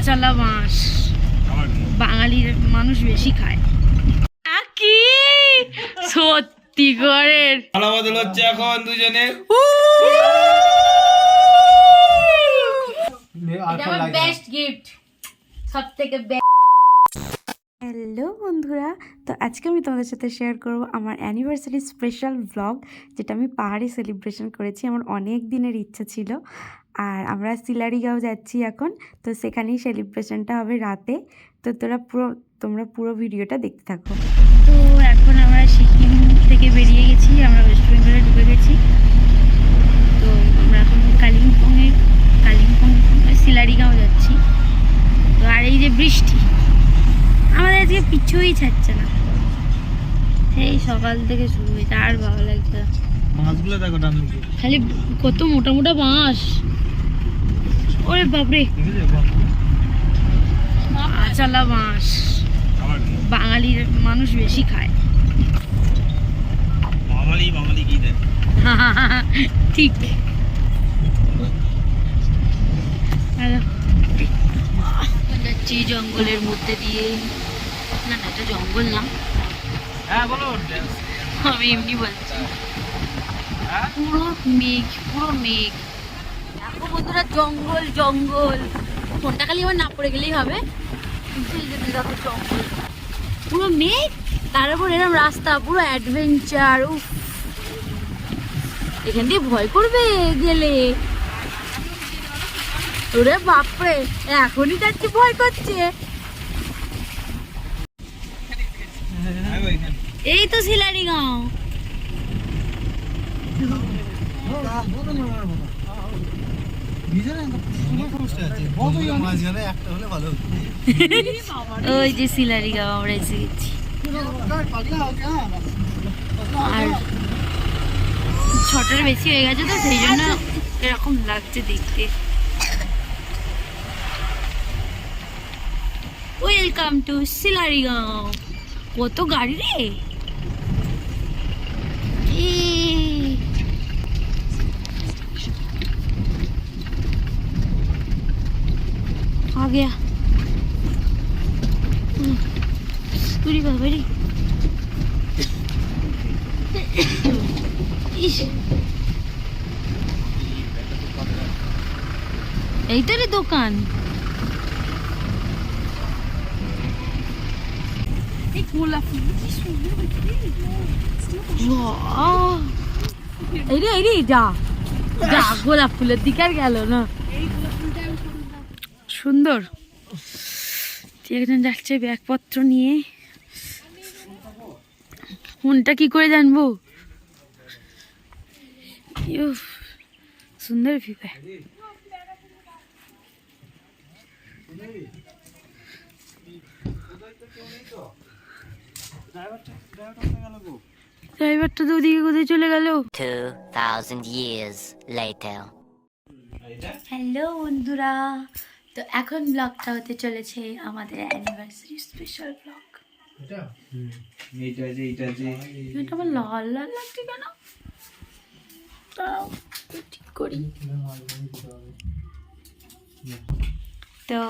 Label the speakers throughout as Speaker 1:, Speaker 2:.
Speaker 1: কাঁচালা মাছ বাঙালির মানুষ বেশি খায়। কি সত্যি করে
Speaker 2: পালা বদল হচ্ছে এখন দুজনে।
Speaker 1: বেস্ট গিফট সবথেকে বেস্ট।
Speaker 3: হ্যালো বন্ধুরা, তো আজকে আমি তোমাদের সাথে শেয়ার করব আমার অ্যানিভার্সারি স্পেশাল ব্লগ, যেটা আমি পাহাড়ে সেলিব্রেশন করেছি। আমার অনেক দিনের ইচ্ছা ছিল। আর আমরা সিলারিগাঁও যাচ্ছি এখন, তো সেখানেই সেলিব্রেশনটা হবে রাতে। তো তোমরা পুরো ভিডিওটা দেখতে থাকো।
Speaker 1: তো এখন আমরা সিকিম থেকে বেরিয়ে গেছি, আমরা ওয়েস্ট বেঙ্গলে ঢুকে গেছি। তো আমরা এখন কালিম্পং সিলারিগাঁও যাচ্ছি। তো আর এই যে বৃষ্টি আমাদের আজকে পিছুই ছাড়ছে না, সেই সকাল থেকে শুরু হয়েছে। আর ভালো লাগছে না।
Speaker 2: মাছগুলো দেখো ডান দিকে,
Speaker 1: খালি কত মোটা মোটা বাঁশ। ওরে বাপরে, কাঁচালা মাছ বাঙালির মানুষ বেশি খায়।
Speaker 2: বাঙালি কি দেয়?
Speaker 1: ঠিক। যাচ্ছি জঙ্গলের মধ্যে দিয়ে। না না, এটা জঙ্গল না,
Speaker 2: হ্যাঁ বলো।
Speaker 1: আমি এমনি বলছি। পুরো মেঘ, পুরো মেঘ। দেখো বন্ধুরা, জঙ্গল জঙ্গল। ফোনটা খালি আমার না পড়ে গেলেই হবে। কিন্তু এই যে দেখো জঙ্গল, পুরো মেঘ, তার উপর এরকম রাস্তা, পুরো অ্যাডভেঞ্চার। উফ, এখান দিয়ে ভয় করবে গেলে। ওরে বাপরে, এখনই যাচ্ছি ভয় করছে। এই তো সিলারিগাঁও। ওই যে সিলারিগাঁও আমরা এসে গেছি। আর 6টার বেশি হয়ে গেছে, তো সেই জন্য এরকম লাগছে দেখতে। Welcome to Sillerygaon. কত গাড়ি রে! आ गया। पूरी बाबरी। এইটারে দোকান। এই গোলাপ ফুল কি সুন্দর হয়েছে। এই রে যা যা, গোলাপ ফুলের দিকে আর গেল না। সুন্দর। একজন যাচ্ছে ব্যাগপত্র নিয়ে। কোনটা কি করে জানবো? সুন্দর ভিউ। ড্রাইভারটা তো ওদিকে কোথায় চলে গেল?
Speaker 4: 2000 years later.
Speaker 3: হ্যালো বন্ধুরা, তো এখন ব্লগটা হতে চলেছে আমাদের অ্যানিভার্সারি স্পেশাল ব্লগ। এটা আমার লাল লাল লাগছে কেন? ঠিক করি। তো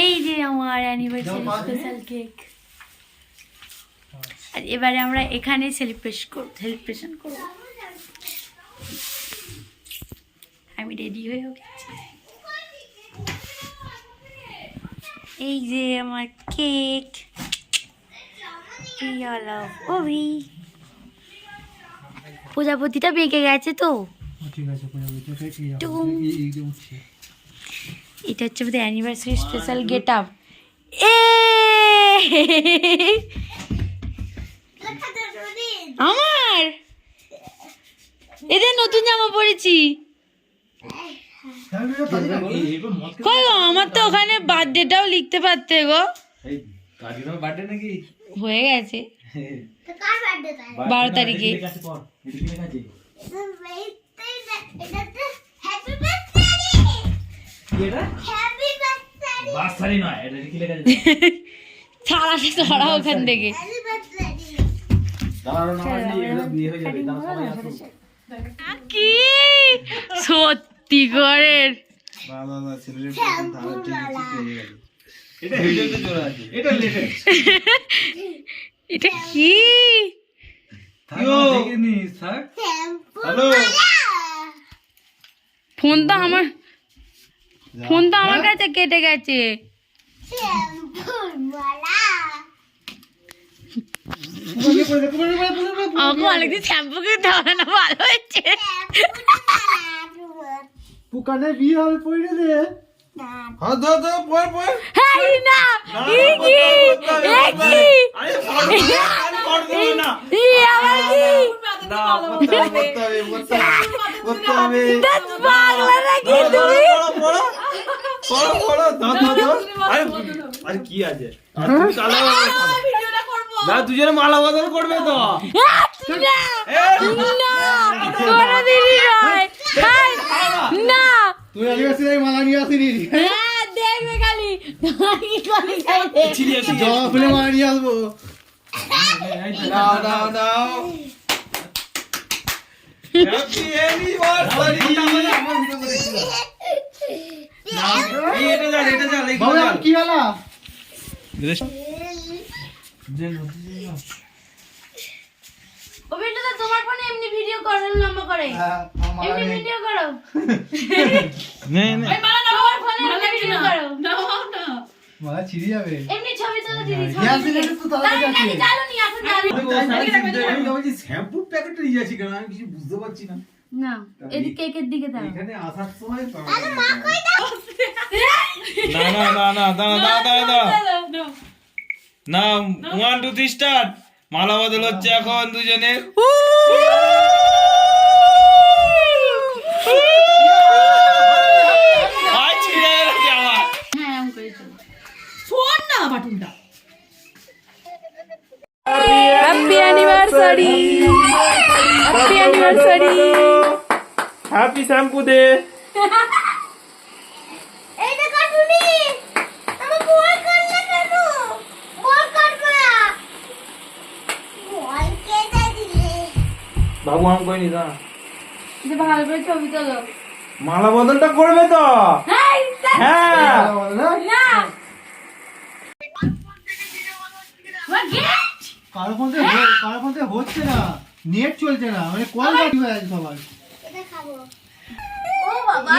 Speaker 3: এই যে আমার অ্যানিভার্সারি স্পেশাল কেক। আর এবারে আমরা এখানে সেলিব্রেশন করব। আমি রেডি হয়ে গেছি। এই যে আমার কেক। প্রজাপতিটা বেঁকে গেছে তো। এটা হচ্ছে আমাদের অ্যানিভার্সারি স্পেশাল গেট আপ। আমার এদের নতুন জামা পরেছি। কই গো, আমার তো ওখানে বার্থডেটাও লিখতে পারতে গো। হয়ে গেছে 12 তারিখে। ছাড়াতে ধরা ওখান থেকে। কি সত্যি করে
Speaker 2: বাবা বাবা ছেলের ধারা টেনেছি পেয়ে গেল। এটা ভিডিওতে জোড়া আছে, এটা লেটেস্ট।
Speaker 1: এটা কি?
Speaker 2: ইয়ো দেখিনি স্যার। হ্যালো,
Speaker 1: ফোনটা আমার কাছে কেটে গেছে। আমাকে অনেকদিন শ্যাম্পু কিনতে হবে না, ভালো হয়েছে।
Speaker 5: পুকানে বিয়ে হবে পড়ে দে
Speaker 2: হাত দাও দাও পর পর।
Speaker 1: এই না, এই কি? এই কি?
Speaker 2: আরে পড় দেব না।
Speaker 1: এই আবার কি?
Speaker 2: না করতে হবে।
Speaker 1: দাঁত পাগলা নাকি তুমি?
Speaker 2: পড়ো পড়ো পড়ো দাও দাও দাও। আরে আরে কি আছে? আর তুমি চালাও না, দুজনে মালা বদল করবে তো।
Speaker 1: না, না, কোনোদিনই নয়। হাই, না।
Speaker 5: তুই অ্যানিভার্সারি মালা নিয়ে আসিনি
Speaker 1: হ্যাঁ, দেখবে খালি। কি করে খাইবে?
Speaker 5: জবা ফুলে মালা নিয়ে আসবো
Speaker 2: নাও নাও নাও। Happy anniversary. এই এটা যা
Speaker 5: বাবা এখন কি হলো
Speaker 1: ও ভিডিওটা তোমার ফোনে এমনি ভিডিও করো, লম্বা করে। এমনি ভিডিও করো।
Speaker 2: নে নে
Speaker 1: তোমার ফোনে এমনি ভিডিও করো।
Speaker 5: মালা ছিড়ে যাবে
Speaker 1: এমনি ছবি তোলো দিদি।
Speaker 5: তো তাড়াতাড়ি আছে
Speaker 1: চালো নি এখন চালো।
Speaker 2: শ্যাম্পুর প্যাকেট নিয়ে যাচ্ছি কেন আমি কিছু বুঝতে পারছি না।
Speaker 1: না, এদিকে কেকের দিকে দাও।
Speaker 5: এখানে আসার সময়
Speaker 2: না না না না দাঁড়া দাঁড়া দাঁড়া না। 1 2 3 স্টার্ট। মালা বদল হচ্ছে এখন দুজনে। আই ছিড়ে গেছে আমার।
Speaker 1: হ্যাঁ, এমন করে চলো। Happy anniversary, happy anniversary.
Speaker 2: Happy shampoo দে।
Speaker 1: এই যে কাটুনি, আমার বল কর না কেন? বল কাটবো না। বল কেটে দিলে।
Speaker 2: বাবু আম কই নি যা।
Speaker 1: যে ভালো করে ছবি তোলো।
Speaker 2: মালা বদলটা করবে তো?
Speaker 1: হাই,
Speaker 2: হ্যাঁ।
Speaker 1: না। গেট।
Speaker 5: কারো ফোনে হচ্ছে না, নেট চলছে না, মানে কল কাটি হয়ে আছে সবার।
Speaker 1: ও বাবা।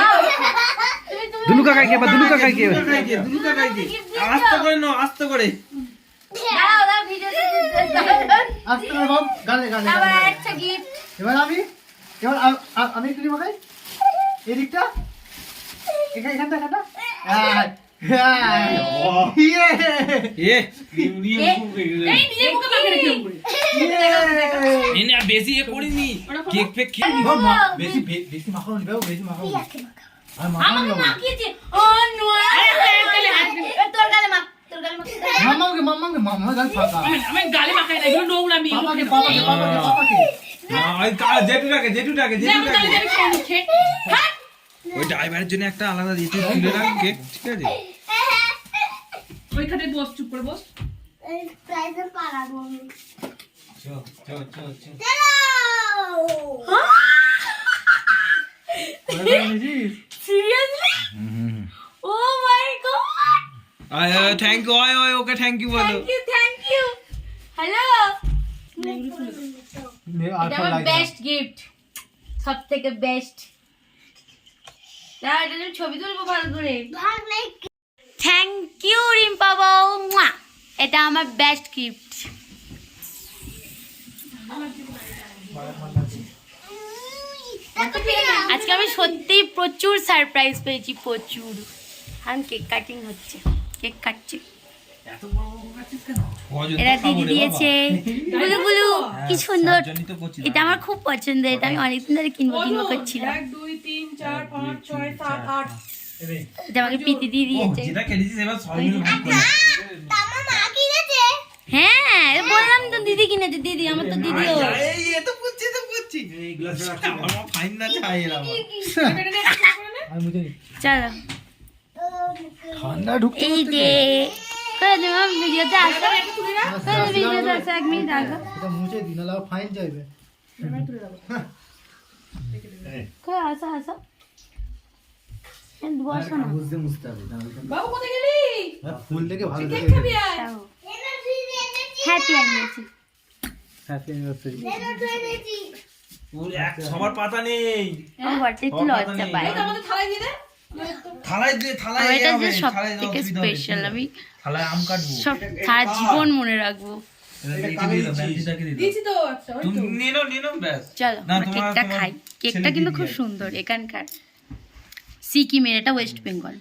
Speaker 2: দুলু কাকাই কে দুলু কাকাই কে আস্তে করে নাও, আস্তে করে।
Speaker 1: দাঁড়াও, দাঁড়াও, ভিডিওতে
Speaker 5: আস্তে করে বাপ গালে গালে
Speaker 1: আবার
Speaker 5: গালে।
Speaker 1: একটা গিফট।
Speaker 5: এবার আমি একটু নিব গাই এদিকটা এখানটা ইয়ে
Speaker 2: এ
Speaker 1: এই নিজে মুখে মাখে রেখে উপরে।
Speaker 2: এনে আর বেশি এ করিনি। কেক ফেক খেয়ে নি।
Speaker 5: বেশি বেশি মাখানো নিবে বেশি মাখানো আর মাখানো
Speaker 1: আমাকে
Speaker 5: নিবে
Speaker 1: মাখিয়েছে। ও নোয়া। তোর গালে মাখ, তোর গালে মাখ।
Speaker 5: মাম্মা গাল ফাঁকা
Speaker 6: আমি গালে মাখাই না, এগুলো নোংরামি।
Speaker 5: পাপাকে
Speaker 2: না ওই জেঠুটাকে
Speaker 6: আমি খাই নিচ্ছে।
Speaker 2: ওই ড্রাইভারের জন্য একটা আলাদা দিতে তুলে রাখ কেক, ঠিক আছে?
Speaker 6: ওইখানে বস, চুপ করে বস।
Speaker 1: Seriously? Oh my god!
Speaker 2: Thank you ওই ওকে থ্যাংক ইউ বলো।
Speaker 1: Thank you. Hello. এটা আমার বেস্ট গিফট, সব থেকে বেস্ট। এটা ছবি তুলবো ভালো করে। থ্যাংক ইউ রিম্পা বউ। এটা আমার বেস্ট গিফট। আজকে আমি সত্যি প্রচুর সারপ্রাইজ পেয়েছি, প্রচুর। এখন কেক কাটিং হচ্ছে, কেক কাটছে। এরা দিদি দিয়েছে গুলু গুলু, কি সুন্দর। এটা আমার খুব পছন্দ, এটা আমি অনেকদিন ধরে কিনবো করছিলাম।
Speaker 6: 1 2 3 4 5 6 7 8।
Speaker 1: এটা আমাকে প্রীতি দিয়ে দিয়েছে।
Speaker 2: যেটা খেলেছিস এবার সব মিলে ভাগ করে।
Speaker 1: হ্যাঁ, বললাম তো দিদি কিনেছে, দিদি আমার তো দিদিও।
Speaker 2: এই এ তো পুচ্ছি এইগুলা ছাড়া আমার ফাইন না চাই এরা আমার।
Speaker 5: আমি বুঝি
Speaker 1: চলো
Speaker 5: ঠান্ডা ঢুকতে
Speaker 1: এই যে করে দেবো ভিডিওতে আসো, করে ভিডিওতে আসো, 1 মিনিট আসো।
Speaker 5: এটা মুছে দিন না ফাইন চাইবে
Speaker 1: করে আসো আসো। বসো না।
Speaker 6: বাবু কোথায় গেলি?
Speaker 5: ফুল থেকে ভালো
Speaker 6: কেক
Speaker 5: থেকে
Speaker 6: খাবি আয়।
Speaker 1: Happy anniversary.
Speaker 5: Happy anniversary.
Speaker 2: সবার পাতা নেই।
Speaker 1: আমার বরটা একটু লজ্জা পায়।
Speaker 6: এই তো আমাদের থালায় দিয়ে দে।
Speaker 2: থালায় দিয়ে থালায়
Speaker 1: আমার এটা
Speaker 2: হবে,
Speaker 1: যে সব
Speaker 2: থালায় দেওয়া
Speaker 1: থেকে
Speaker 2: অসুবিধা হবে।
Speaker 1: স্পেশাল, আমি
Speaker 2: থালায় আম কাটবো।
Speaker 1: সব সারা জীবন মনে রাখবো।
Speaker 6: দিয়েছি তো একটা, ওই তো।
Speaker 2: তুমি নিয়ে নাও ব্যাস।
Speaker 1: চলো
Speaker 2: না,
Speaker 1: আমরা
Speaker 2: তোমার-
Speaker 1: কেকটা
Speaker 2: তোমার
Speaker 1: খাই। কেকটা
Speaker 2: ছেলে
Speaker 1: কিন্তু
Speaker 2: দিদি
Speaker 1: খুব
Speaker 2: আছে।
Speaker 1: সুন্দর, এখানকার সিকিমের, এটা ওয়েস্ট বেঙ্গল।